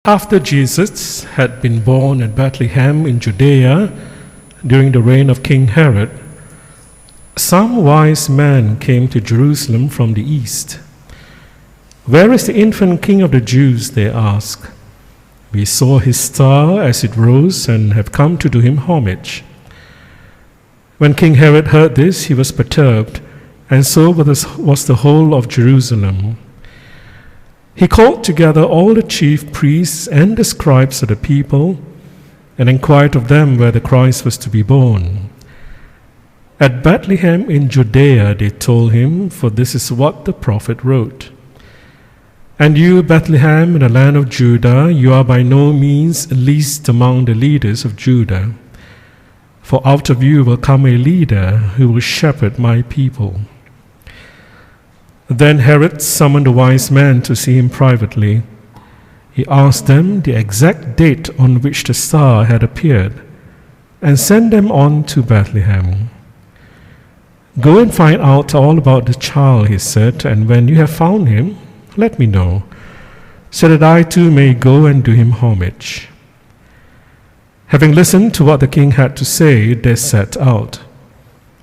After Jesus had been born at Bethlehem in Judea during the reign of King Herod, some wise men came to Jerusalem from the east. "Where is the infant King of the Jews?" they asked. "We saw his star as it rose and have come to do him homage." When King Herod heard this, he was perturbed, and so was the whole of Jerusalem. He called together all the chief priests and the scribes of the people and inquired of them where the Christ was to be born. "At Bethlehem in Judea," they told him, "for this is what the prophet wrote. And you, Bethlehem, in the land of Judah, you are by no means least among the leaders of Judah. For out of you will come a leader who will shepherd my people." Then Herod summoned the wise men to see him privately. He asked them the exact date on which the star had appeared and sent them on to Bethlehem. "Go and find out all about the child," he said, "and when you have found him, let me know, so that I too may go and do him homage." Having listened to what the king had to say, they set out.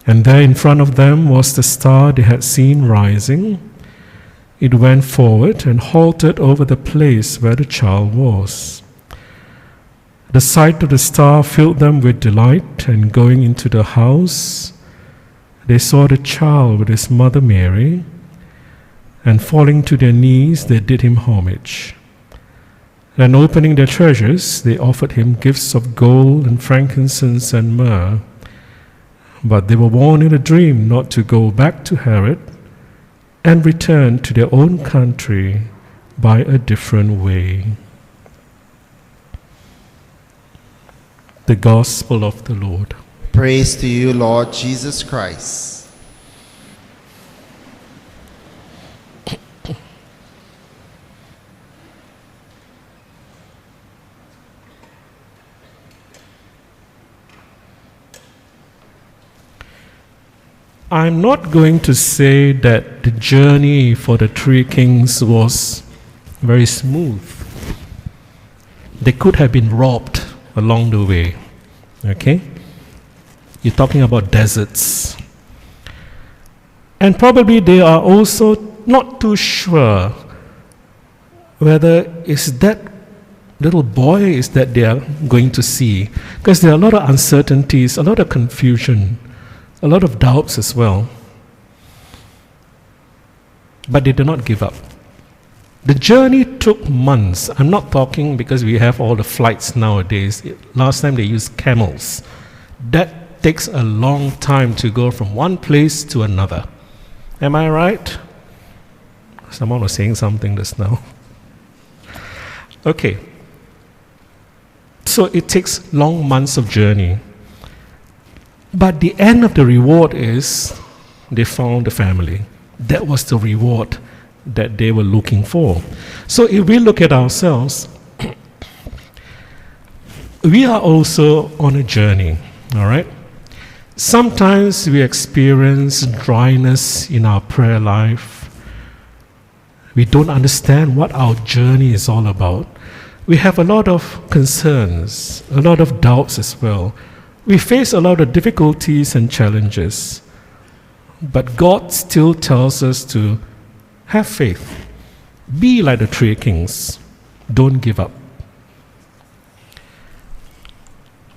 And there in front of them was the star they had seen rising. It went forward and halted over the place where the child was. The sight of the star filled them with delight, and going into the house, they saw the child with his mother Mary, and falling to their knees, they did him homage. Then opening their treasures, they offered him gifts of gold and frankincense and myrrh. But they were warned in a dream not to go back to Herod and return to their own country by a different way. The Gospel of the Lord. Praise to you, Lord Jesus Christ. I'm not going to say that the journey for the three kings was very smooth. They could have been robbed along the way. Okay? You're talking about deserts. And probably they are also not too sure whether it's that little boy is that they are going to see. Because there are a lot of uncertainties, a lot of confusion, a lot of doubts as well. But they did not give up. The journey took months. I'm not talking because we have all the flights nowadays. Last time they used camels. That takes a long time to go from one place to another. Am I right? Someone was saying something just now. Okay. So it takes long months of journey. But the end of the reward is they found the family. That was the reward that they were looking for. So if we look at ourselves, we are also on a journey, all right? Sometimes we experience dryness in our prayer life. We don't understand what our journey is all about. We have a lot of concerns, a lot of doubts as well. We face a lot of difficulties and challenges, but God still tells us to have faith. Be like the three kings. Don't give up.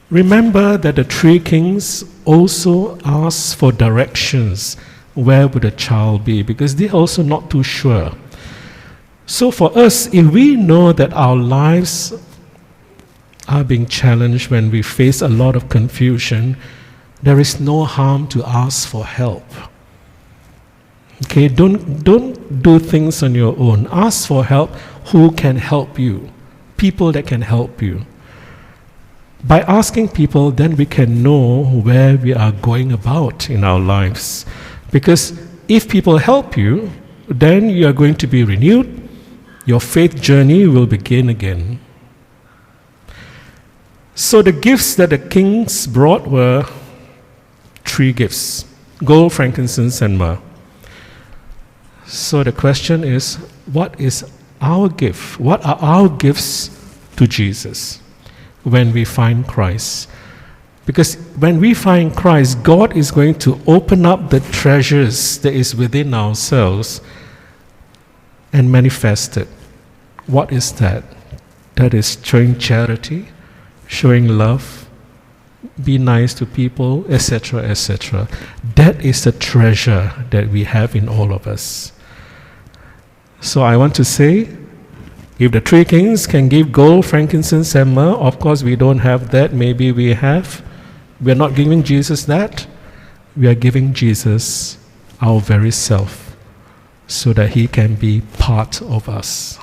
Remember that the three kings also asked for directions. Where would the child be? Because they're also not too sure. So for us, if we know that our lives are being challenged, when we face a lot of confusion, there is no harm to ask for help. Okay, don't do things on your own. Ask for help. Who can help you? People that can help you. By asking people, then we can know where we are going about in our lives. Because if people help you, then you are going to be renewed. Your faith journey will begin again. So the gifts that the kings brought were three gifts: gold, frankincense, and myrrh. So the question is, what is our gift? What are our gifts to Jesus when we find Christ. Because when we find Christ, God is going to open up the treasures that is within ourselves and manifest it. What is that? That is showing charity, showing love, be nice to people, etc., etc. That is the treasure that we have in all of us. So I want to say, if the three kings can give gold, frankincense, and myrrh, of course we don't have that, maybe we have. We are not giving Jesus that. We are giving Jesus our very self so that he can be part of us.